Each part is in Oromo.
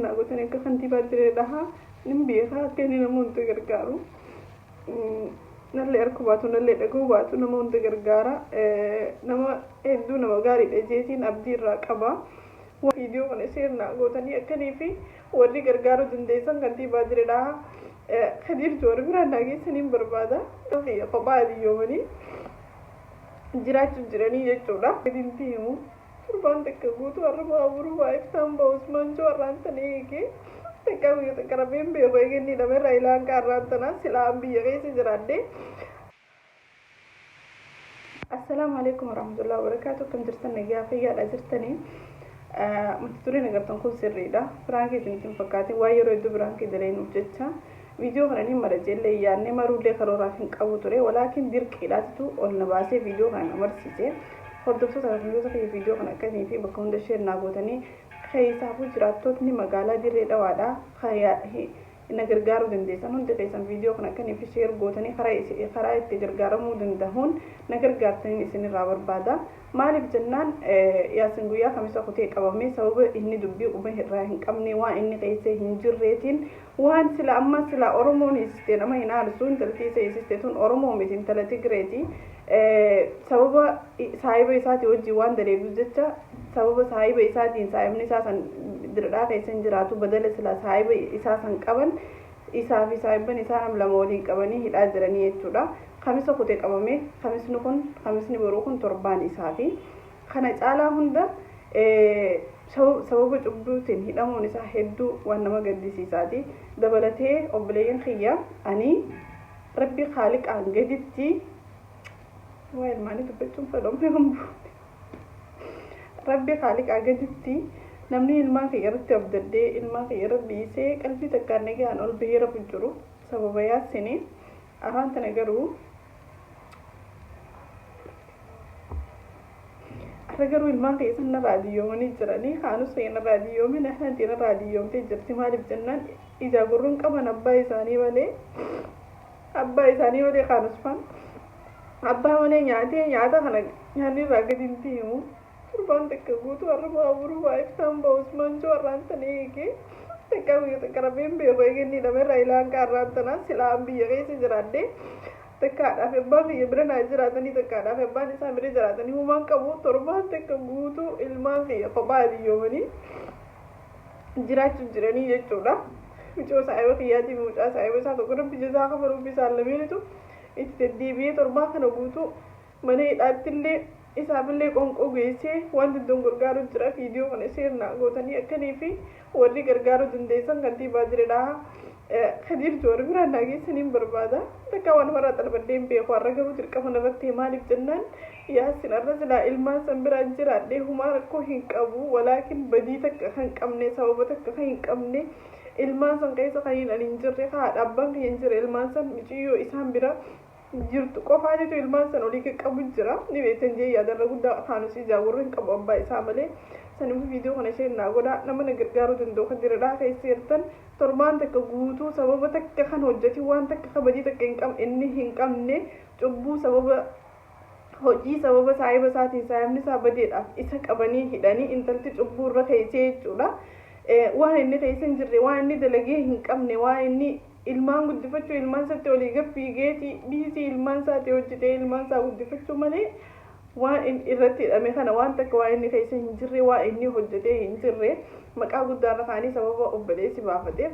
naagotanii akka kantiibaa jireedha nimbeekaa akka inni nama hunda gargaaru nallee harka baatu nallee dhaguu baatu nama hunda gargaara nama hedduu nama gaariidha jeetiin abdii irraa qaba viidiyoo kana seernaa gootanii akkanii fi warri gargaaruu dandeessan kantiibaa jireedha Khadir Joor biraan dhageessaniin barbaada kophaa adiyyoomanii jiraachuu jiranii jechuudha gadinti himu turbaan takka guutuu har'a baaburu baay'iftaan ba'usmaan joorraan tanee eegee takka biyya takka rabeen beeku eegenni dhamerraa ilaan kaarraan tanaa silaan biyya keessa jiraadde. Assalaamu alaikum warahmatullahi wabarakatuh. Kan jirtan nagaa fayyaadha jirtanii mata dureen agartan kun sirriidha. Biraankii isin fakkaatiin waa yeroo hedduu biraankii daleenuuf jecha video kana ni mara jelle yaanne maruulee karooraaf hin qabu ture walaakin dirqiidhaatu ol na baasee video kana amarsiise hordoftoota video kana akkasii fi bakka hunda sheer naa gootanii keessaafu jiraattootni magaalaa dirree dhawaadha na gargaaruu dandeessan hundi keessan video kana akkanii fi sheer gootanii karaa itti gargaaramuu danda'uun na gargaartanii isinirraa barbaada maaliif jennaan yaasin guyyaa kamisa kutee qabamee sababa inni dubbii quba irraa hin qabne waan inni keessee hin jirreetiin waan sila amma sila oromoon isiste nama hin haalsuun taltiisa isiste tun oromoo mitiin tala Tigreeti sababa saahiba isaatii wajjii waan daleefu jecha sababa saahiba isaatiin saahibni isaa san dirdhaa keessan jiraatu badala sila saahiba isaa san qaban isaa fi saahiban isaa nam lama waliin qabanii hidhaa jiranii jechuudha kamisa kutee qabame kamisni boruu kun torbaan isaa fi kana caalaa hunda sababa cubbuutiin hidhamuun isaa hedduu waan nama gaddisiisaati dabalatee obboleeyyan kiyya ani rabbi khaaliqaan gaditti waa ilmaanii dubbachuun fedhamu hambu rabbi khaaliqaan gaditti namni ilmaan kiyya irratti abdaddee ilmaan kiyya irra dhiisee qalbii takkaan nagaan ol bahee rafu jiru sababa yaasini afaan tana garuu Ragaru ilmaan kiyya sana raadiyoomanii jiranii kaanus fayyana raadiyoomii nahantiin raadiyoomtee jirti maaliif jennaan ija gurruun qaban abbaa isaanii malee kaanus fan abbaa malee nyaata kana nyaanni irraa gadi hin himu turbaan takka guutuu har'a baaburu baay'iftaan ba'usmaan joorraan tanee eegee takka biyya takka rabeen beeku eegenni dhamerraa ilaan kaarraan tanaa silaan biyya keessa jiraadde takkaadhaaf abbaan biyya bira naa jiraatanii takkaadhaaf abbaan isaa bira jiraatanii humaan qabu torbaan takka guutuu ilmaan kiyya kophaa adiyyoomanii jiraachuu jiranii jechuudha mucoo saahiba kiyyaatii mucaa saahiba isaa tokko rabbi jazaa kafaluuf isaan lameenitu itti deddeebi'ee torbaa kana guutuu mana hidhaattillee isaafillee qonqoo geessee wanti iddoo gargaaru jira viidiyoo kana seernaa gootanii akkanii fi warri gargaaruu dandeessan kantiibaa jiredha Khadir Joor biraan dhageessaniin barbaada takka waan maraa xalbaddeen beeku har'a garuu dirqama narratti maaliif jennaan yaasin har'a silaa ilmaan san biraan jiraadhee humaa rakkoo hin qabu walaakin badii takka kan qabne sababa takka kan hin qabne ilmaan san keessa kan hin jirre haadha abbaan kan hin jirre ilmaan san miciyyoo isaan bira jirtu qofaa jechuun ilmaan san olii qaqqabu jira ni beektan jee yaadarra guddaa afaanus ijaa warra hin qabu abbaa isaa malee sanifu viidiyoo kana isheen naa godhaa nama na gargaaruu danda'u kan diradhaa keessa jirtan torbaan takka guutuu sababa takka kan hojjeti waan takka kabajii takka inni hin qabne cubbuu sababa hojii sababa saahiba isaatiin saahibni isaa badeedhaaf isa qabanii hidhanii intalti cubbuu irra keessee jechuudha waan inni keessa hin jirre waan inni dalagee hin qabne waan inni ilmaan guddifachuu ilmaan isaatti olii gabbiigeeti biisii ilmaan isaatti hojjetee ilmaan isaa guddifachuu malee waan irratti hidhame kana waan takka waan inni keessa hin jirre waan inni hojjetee hin jirre maqaa guddaarra kaanii sababa obboleessi baafateef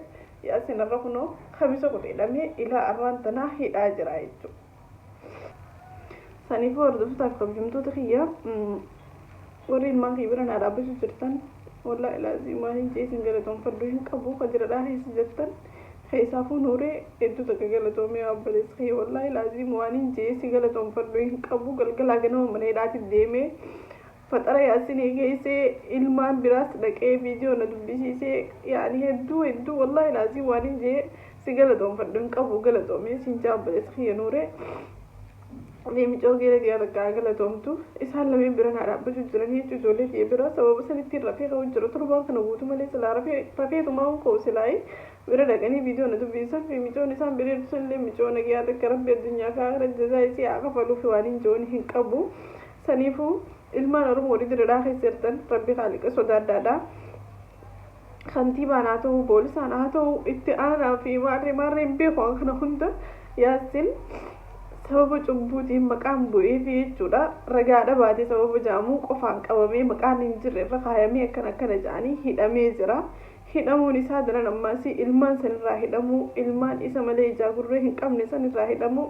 yaasin irra kunoo kamisa kudhedhamee ilaa arraan tanaa hidhaa jira jechuudha. Saniifuu hordoftotaaf kabajamtoota kiyya warri ilmaan kiyya bira naa dhaabbachuu jirtan wallaahi ilaazii maaliin jeesin galatoonfadhu hin qabu kan jiradhaa keessa jirtan keessaafu nuuree hedduu takka galatoomee obboleessi kiyya wallaahi ilaazii maaliin jeesi galatoonfadhu hin qabu galgalaa ganama mana hidhaatti deemee faxara yaasinii geessee ilmaan biraas dhaqee viidiyoo na dubbisiisee yaani hedduu wallaahi ilaazii maaliin jee si galatoonfadhu hin qabu galatoomee siinjaa obboleessi kiyya nuuree Mimicoo geera geera galatoomtu isaan lameen bira naa dhaabbachuu jiran jechuun ijoollee kiyya bira sababa sanitti rafee ka'uu jiru torbaan kana guutuu malee silaa rafeetumaa ka'u silaa'ee bira dhaqanii viidiyoo na dubbisan micoon isaan bira illee micoo nagaa takka rabbi addunyaa kaara jazaa isii haa kafaluuf waan injoon hin qabu saniifuu ilmaan oromoo walii diradhaa keessa jirtan rabbi haaliqa sodaadhaadha kantiibaan haa ta'u poolisaan haa ta'u itti aanaa fi maarreen beeku kana hunda Yaasiin sababa cubbuutiin maqaan bu'eefi jechuudha ragaadha baatee sababa jaamuu qofaan qabamee maqaan hin jirre irra kaayamee akkana jedhanii hidhamee jira. Hidhamuun isaa daran ammaas ilmaan sanirraa hidhamuu ilmaan isa malee ijaa gurree hin qabne sanirraa hidhamuu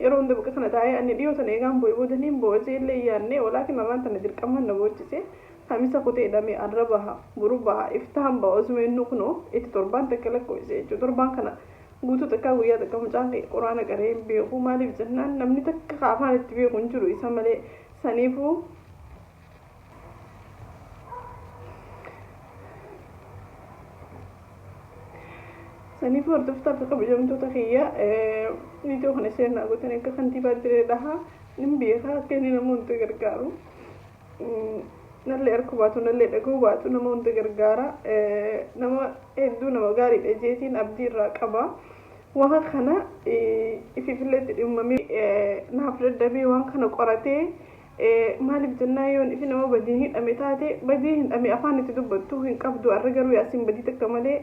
yeroo hunda bakka kana taa'ee ani dhiyoo sana eegaan boodaniin boocee illee yaadne walaakin irraan tana dirqamaan na boochisee kamisa kutee hidhamee arra baha buru baha iftaan baha osuma inni kunoo itti torbaan takka lakkoofse jechuudha torbaan kana guutuu takkaa guyyaa takka mucaan quraana qaree hin beeku maaliif jennaan namni takka afaan itti beeku hin jiru isa malee saniifuu saniifuu hordoftaaf akka kabajamtoota kiyya viidiyoo kana seenaa gootan akka kantiibaa direedhaha nin beekaa akka inni nama hunda gargaaru nallee harka baatu nallee dhaga'uu baatu nama hunda gargaara nama hedduu nama gaariidha jeetiin abdii irraa qaba waan kana ififilleetti dhimmamee naaf daddabee waan kana qoratee maaliif jennaa yoon ifi nama badii hidhame taate badii hidhame afaan itti dubbattu hin qabdu arra garuu Yaasiin badii takka malee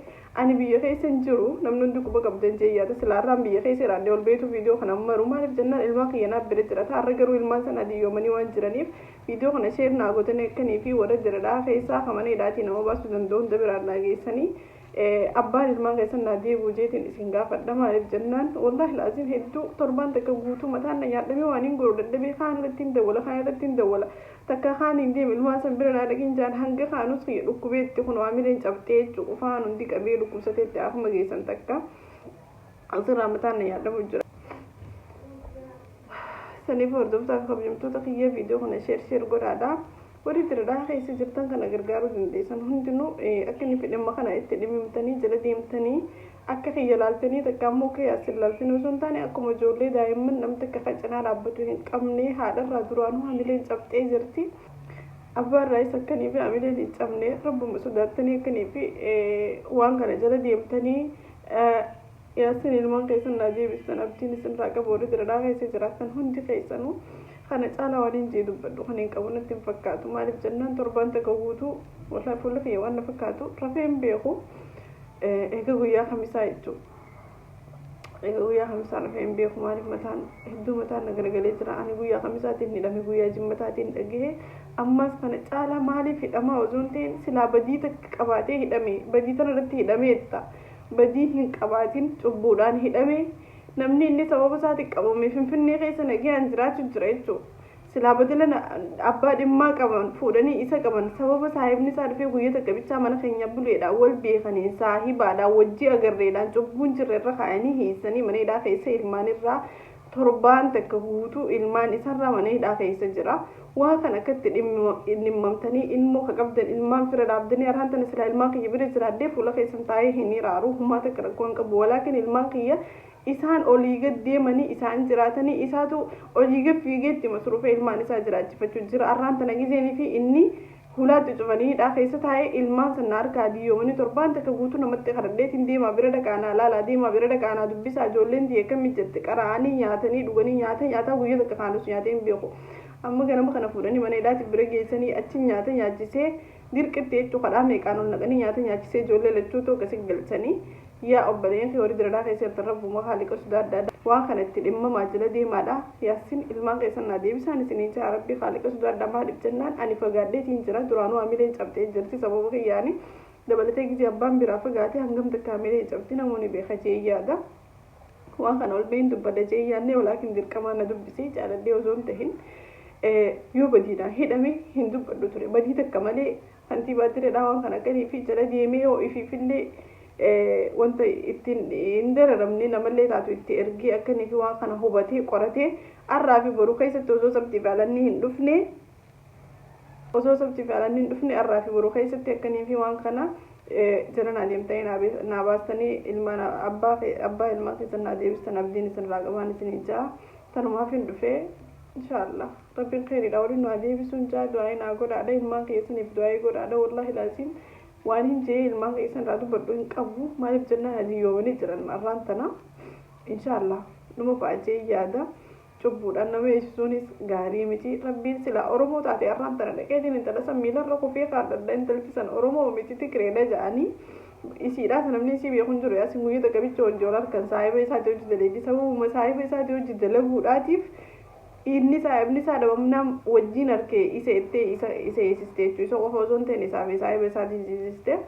ani biyya keessa hin jiru namni hundi quba qabdan jeeyyaata silaarraan biyya keessa iraadde ol beetu viidiyoo kana maru maaliif jennaan ilmaa kiyyanaa bira jira arra garuu ilmaan sana diyyoomanii waan jiraniif viidiyoo kana sheer naa gootanii akkanii fi warra jiradhaa keessaa kamaneedhaatii nama baasuu danda'u hunda biraan naa geessanii abbaan ilmaan keessan naa deebuu jeetiin isin gaafadha maaliif jennaan wallahi laaziin hedduu torbaan takka guutuu mataan na nyaadhamee waan hin godhu dadhabee kaan irratti hin dawwala kaan irratti hin dawwala takka kaan hin deemu ilmaan san bira naa dhagin jaan hanga kaanus kiyya dhukkubeetti kun waamileen cabxee jechuudha ufaan hundi qabee dhukkubsateetti afuma geessan takka asirraa mataan na nyaadhamu jira. Saniif hordoftaaf kabajamtoota kiyya viidiyoo kana sheer godhaadha. Warri diradhaa keessa jirtan kana gargaaruu dandeessan hundinuu akka inni fedhamma kana itti dhimimtanii jala deemtanii akka kiyya laaltanii takka ammoo akka Yaasiin laaltanii osoo hin taane akkuma ijoollee daa'imman namni akka cinaa dhaabbatu hin qabne haadharraa duraanuu hamileen cabxee jirti. Abbaarraa isa akkanii fi hamileen hin cabne rabbuma sodaattanii akkanii fi waan kana jala deemtanii Yaasiin ilmaan keessan naa deebistan abdiin isinirraa qabu warri diradhaa keessa jiraatan hundi keessanuu kana caalaa waliin jee dubbadhu kan hin qabu natti hin fakkaatu maaliif jennaan torbaan takka guutuu walaa fuula kiyya waan na fakkaatu rafee hin beeku eega guyyaa kamisaa jechuudha eega guyyaa kamisaa rafee hin beeku maaliif mataan hedduu mataan na garagalee jira ani guyyaa kamisaatiin hidhame guyyaa jimmataatiin dhagahee ammas kana caalaa maaliif hidhamaa osoo hin ta'in silaa badii takka qabaatee hidhame badii tana irratti hidhameetta badii hin qabaatiin cubbuudhaan hidhame namni inni sababa isaati qabame finfinnee keessa nagaan jiraachuu jira jechuudha silaa badala abbaa dhimmaa qaban fuudhanii isa qaban sababa saahibni isaa dhufee guyyaa takka bichaa mana keenya buleedhaan wal beekanii saahibaadhaan wajjii agarreedhaan cubbuun jirre irra kaayanii hiisanii maneedhaa keessa ilmaan irraa torbaan takka guutuu ilmaan isarraa maneedhaa keessa jira waan kan akkatti dhimmamtanii ilmoo ka qabdan ilmaan fira dhaabdanii arhaan tana silaa ilmaan kiyya bira jiraadhee fuula keessan taa'ee hin hiraaru humaa takka rakkoon qabu walaakin ilmaan kiyya isaan olii gad deemanii isaan jiraatanii isaatu olii gad fiigeetti masruufee ilmaan isaa jiraachifachuu jira arraan tana gizeenii fi inni hulaatti cufanii hidhaa keessa taa'ee ilmaan sana harkaa diyyoomanii torbaan takka guutuu namatti kadhadheetiin deemaa bira dhaqaanaa laalaa deemaa bira dhaqaanaa dubbisaa ijoolleen diye kam mijjatte qaraanii nyaatanii dhuganii nyaataa guyyaa takka kaanus nyaatee hin beeku amma ganama kana fuudhanii mana hidhaatti bira geessanii achi nyaata nyaachisee dirqitti jechuu kadhaa meeqaan ol naqanii nyaata nyaachisee ijoollee lachuutu akkasii galchanii yaa obboleen fi warri diradhaa keessatti rabbumaa haaliqa sodaa adda addaa waan kanatti dhimmamaa jala deemaadha Yaasiin ilmaan keessan naa deebisaan isinii jaa rabbii haaliqa sodaa addaa maaliif jennaan ani fagaadheetiin jira duraanuu hamileen cabxee jirti sababa kiyyaanii dabalatee gisee abbaan biraa fagaatee hangam takka hamileen cabxi namoonni beeka jee yaada waan kana ol beeyin dubbadha jee yaadne walaakin dirqamaa na dubbisee jaaladhee osoo hin tahin yoo badiidhaan hidhame hin dubbadhu ture badii takka malee kantiibaa diradhaa waan kana akkanii fi jala deemee yoo ifiifillee wanta ittiin hin dararamne namallee taatu itti ergee akkanii fi waan kana hubatee qoratee arraa fi boruu keessatti osoo sabtii fi alannii hin dhufne arraa fi boruu keessatti akkanii fi waan kana jiran adeemtanii naa baastanii ilmaan abbaa ilmaa keessan naa deebistan abdiin isinirraa qabaan isinii jaa tanumaaf hin dhufee inshallah rabbiin khayriidha waliin nu adeebisuun jaa du'aa'ii naa godhaadha ilmaan keessaniif du'aa'ii godhaadha wallahi laasiin waan hin jee ilmaan keessan irraa dubbadhu hin qabu maaliif jennaan adiyyoomanii jiran arraan tana inshallah dhuma fa'aa jee yaada cubbuudhaan nama eegsisuunis gaarii miti rabbiin silaa oromoo taate arraan tana dhaqeetiin intala san miilarra kufee kaadhadha intalti san oromoo miti tikireedha jedhanii isiidhaas namni isii beekuun jiru yaasi guyyoota qabicha wajjoon harkan saahiba isaatii hojii daleedii sababuma saahiba isaatii hojii dalaguudhaatiif inni saahibni isaa dhabamnaa wajjiin harkee isa ittee isa eessiste jechuu isa qofa osoo hin ta'in saahiba isaatii eessiste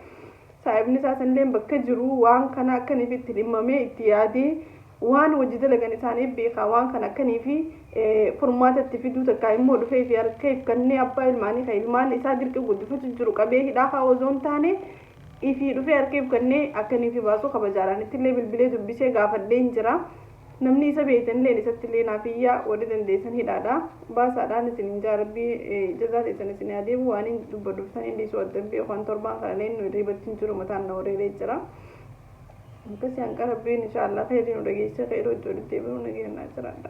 saahibni isaa sanilleen bakka jiru waan kana akkaniif itti dhimmamee itti yaadee waan hojii dalagan isaaniif beekaa waan kana akkaniif furmaatatti fiduu takkaa immoo dhufee fi harkeef kanneen abbaa ilmaanii kan ilmaan isaa dirqi guddifatu jiru qabee hidhaa osoo hin taane ifii dhufee harkeef kanneen akkaniif baasuu kabajaadhaan ittillee bilbilee dubbisee gaafadheen jira namni isa beektanillee isattillee naafiyyaa warri dandeessan hidhaadha baasaadhaan isin hin jaarbii jazaa teessan isin adeemu waan hin dubbaduftan illee isu addan beekan torbaan kanallee nu irriibatti hin jiru mataan na wareeree jira akkasii hanqa rabbiin inshaallah fayyadinu dhageessa fayyadoo ijoolletti eebiru nageenyaa jiraadha